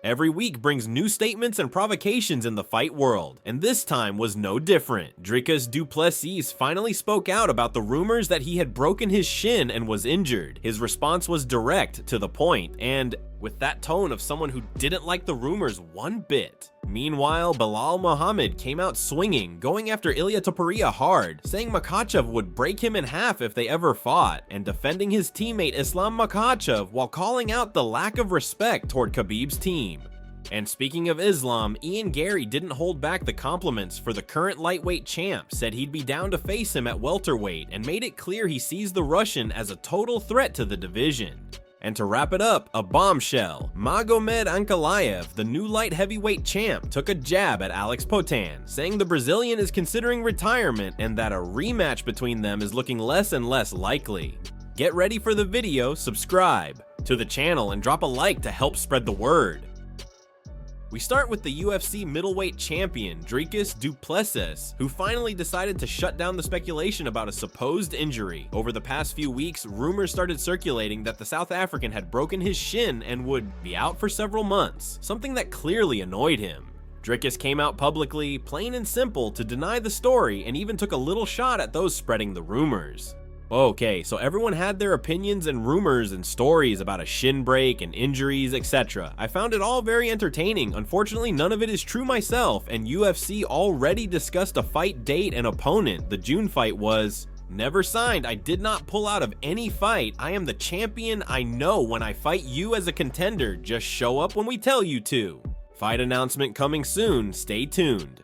Every week brings new statements and provocations in the fight world, and this time was no different. Dricus du Plessis finally spoke out about the rumors that he had broken his shin and was injured. His response was direct, to the point, and with that tone of someone who didn't like the rumors one bit. Meanwhile, Belal Muhammad came out swinging, going after Ilia Topuria hard, saying Makhachev would break him in half if they ever fought, and defending his teammate Islam Makhachev while calling out the lack of respect toward Khabib's team. And speaking of Islam, Ian Gary didn't hold back the compliments for the current lightweight champ, said he'd be down to face him at welterweight, and made it clear he sees the Russian as a total threat to the division. And to wrap it up, a bombshell. Magomed Ankalaev, the new light heavyweight champ, took a jab at Alex Poatan, saying the Brazilian is considering retirement and that a rematch between them is looking less and less likely. Get ready for the video, subscribe to the channel, and drop a like to help spread the word. We start with the UFC middleweight champion, Dricus du Plessis, who finally decided to shut down the speculation about a supposed injury. Over the past few weeks, rumors started circulating that the South African had broken his shin and would be out for several months, something that clearly annoyed him. Dricus came out publicly, plain and simple, to deny the story and even took a little shot at those spreading the rumors. Okay, so everyone had their opinions and rumors and stories about a shin break and injuries, etc. I found it all very entertaining. Unfortunately, none of it is true myself, and UFC already discussed a fight date and opponent. The June fight was never signed. I did not pull out of any fight. I am the champion. I know when I fight you as a contender. Just show up when we tell you to. Fight announcement coming soon. Stay tuned.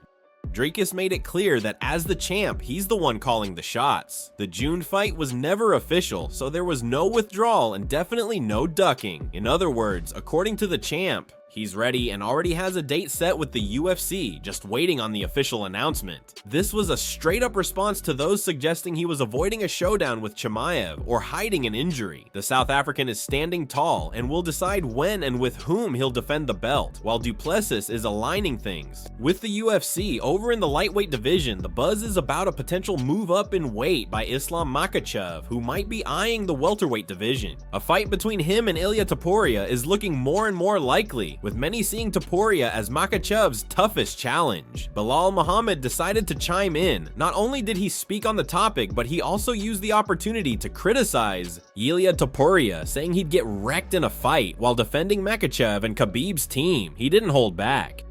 Dricus made it clear that as the champ, he's the one calling the shots. The June fight was never official, so there was no withdrawal and definitely no ducking. In other words, according to the champ, he's ready and already has a date set with the UFC, just waiting on the official announcement. This was a straight up response to those suggesting he was avoiding a showdown with Chimaev or hiding an injury. The South African is standing tall and will decide when and with whom he'll defend the belt, while du Plessis is aligning things. With the UFC, over in the lightweight division, the buzz is about a potential move up in weight by Islam Makhachev, who might be eyeing the welterweight division. A fight between him and Ilia Topuria is looking more and more likely, with many seeing Topuria as Makhachev's toughest challenge. Belal Muhammad decided to chime in. Not only did he speak on the topic, but he also used the opportunity to criticize Ilia Topuria, saying he'd get wrecked in a fight while defending Makhachev and Khabib's team. He didn't hold back.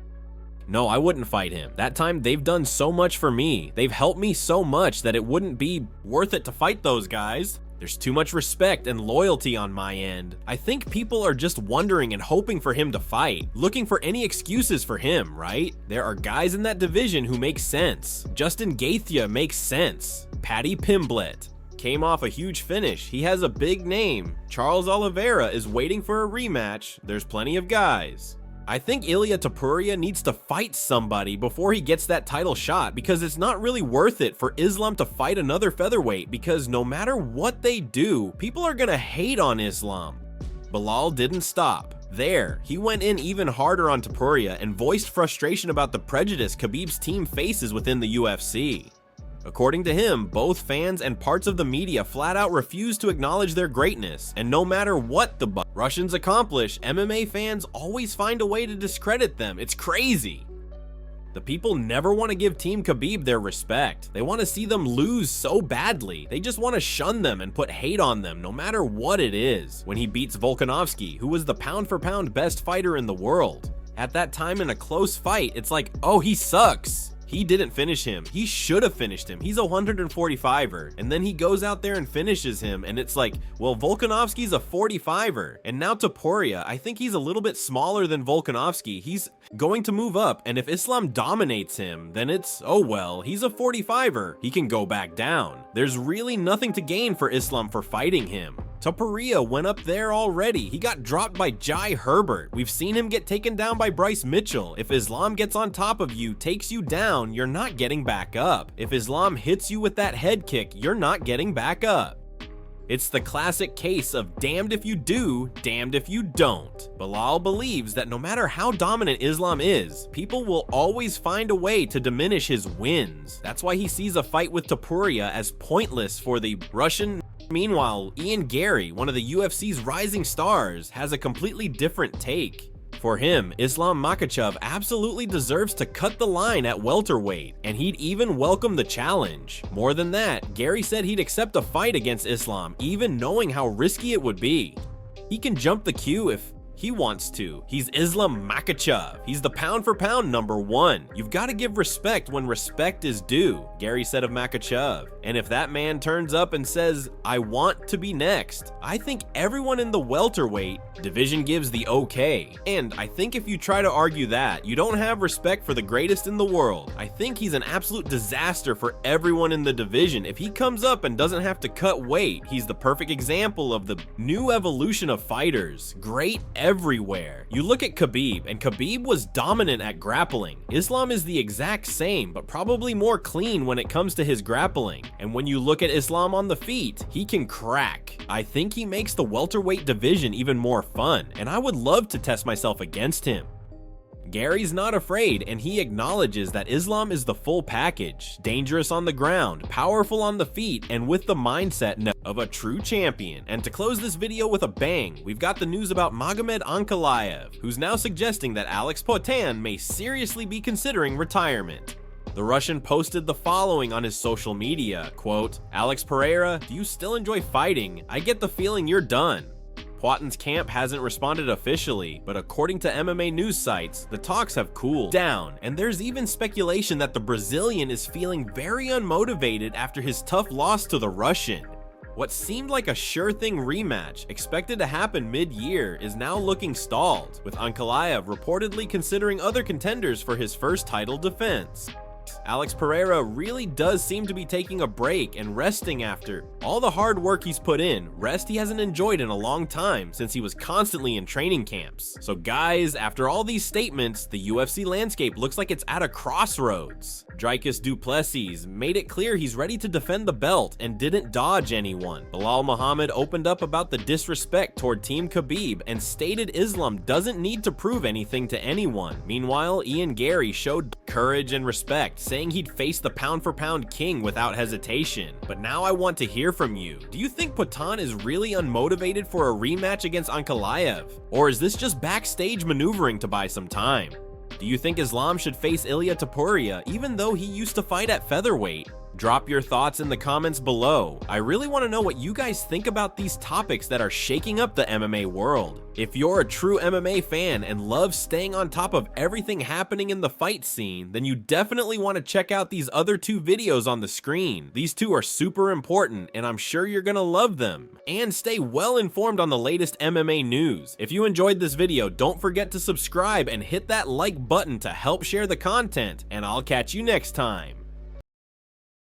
No, I wouldn't fight him. That time, they've done so much for me. They've helped me so much that it wouldn't be worth it to fight those guys. There's too much respect and loyalty on my end. I think people are just wondering and hoping for him to fight, looking for any excuses for him, right? There are guys in that division who make sense. Justin Gaethje makes sense. Paddy Pimblett came off a huge finish. He has a big name. Charles Oliveira is waiting for a rematch. There's plenty of guys. I think Ilia Topuria needs to fight somebody before he gets that title shot, because it's not really worth it for Islam to fight another featherweight, because no matter what they do, people are gonna hate on Islam. Belal didn't stop. There, he went in even harder on Topuria and voiced frustration about the prejudice Khabib's team faces within the UFC. According to him, both fans and parts of the media flat out refuse to acknowledge their greatness, and no matter what the Russians accomplish, MMA fans always find a way to discredit them. It's crazy. The people never want to give Team Khabib their respect. They want to see them lose so badly. They just want to shun them and put hate on them, no matter what it is. When he beats Volkanovski, who was the pound-for-pound best fighter in the world, at that time in a close fight, it's like, oh, he sucks. He didn't finish him. He should have finished him. He's a 145er. And then he goes out there and finishes him. And it's like, well, Volkanovski's a 45er. And now Topuria, I think he's a little bit smaller than Volkanovski. He's going to move up. And if Islam dominates him, then it's, oh well, he's a 45er. He can go back down. There's really nothing to gain for Islam for fighting him. Topuria went up there already. He got dropped by Jai Herbert. We've seen him get taken down by Bryce Mitchell. If Islam gets on top of you, takes you down, you're not getting back up. If Islam hits you with that head kick, you're not getting back up. It's the classic case of damned if you do, damned if you don't. Belal believes that no matter how dominant Islam is, people will always find a way to diminish his wins. That's why he sees a fight with Topuria as pointless for the Russian. Meanwhile, Ian Gary, one of the UFC's rising stars, has a completely different take. For him, Islam Makhachev absolutely deserves to cut the line at welterweight, and he'd even welcome the challenge. More than that, Gary said he'd accept a fight against Islam even knowing how risky it would be. He can jump the queue if he wants to. He's Islam Makhachev. He's the pound for pound #1. You've got to give respect when respect is due, Gary said of Makhachev. And if that man turns up and says, I want to be next, I think everyone in the welterweight division gives the okay. And I think if you try to argue that, you don't have respect for the greatest in the world. I think he's an absolute disaster for everyone in the division. If he comes up and doesn't have to cut weight, he's the perfect example of the new evolution of fighters. Great everywhere. You look at Khabib, and Khabib was dominant at grappling. Islam is the exact same, but probably more clean when it comes to his grappling. And when you look at Islam on the feet, he can crack. I think he makes the welterweight division even more fun, and I would love to test myself against him. Gary's not afraid, and he acknowledges that Islam is the full package, dangerous on the ground, powerful on the feet, and with the mindset of a true champion. And to close this video with a bang, we've got the news about Magomed Ankalaev, who's now suggesting that Alex Poatan may seriously be considering retirement. The Russian posted the following on his social media, quote, Alex Pereira, do you still enjoy fighting? I get the feeling you're done. Poatan's camp hasn't responded officially, but according to MMA news sites, the talks have cooled down, and there's even speculation that the Brazilian is feeling very unmotivated after his tough loss to the Russian. What seemed like a sure-thing rematch, expected to happen mid-year, is now looking stalled, with Ankalaev reportedly considering other contenders for his first title defense. Alex Pereira really does seem to be taking a break and resting after all the hard work he's put in, rest he hasn't enjoyed in a long time since he was constantly in training camps. So guys, after all these statements, the UFC landscape looks like it's at a crossroads. Dricus du Plessis made it clear he's ready to defend the belt and didn't dodge anyone. Belal Muhammad opened up about the disrespect toward Team Khabib and stated Islam doesn't need to prove anything to anyone. Meanwhile, Ian Gary showed courage and respect, saying he'd face the pound-for-pound king without hesitation. But now I want to hear from you. Do you think Poatan is really unmotivated for a rematch against Ankalaev? Or is this just backstage maneuvering to buy some time? Do you think Islam should face Ilia Topuria even though he used to fight at featherweight? Drop your thoughts in the comments below. I really want to know what you guys think about these topics that are shaking up the MMA world. If you're a true MMA fan and love staying on top of everything happening in the fight scene, then you definitely want to check out these other two videos on the screen. These two are super important, and I'm sure you're gonna love them. And stay well informed on the latest MMA news. If you enjoyed this video, don't forget to subscribe and hit that like button to help share the content, and I'll catch you next time.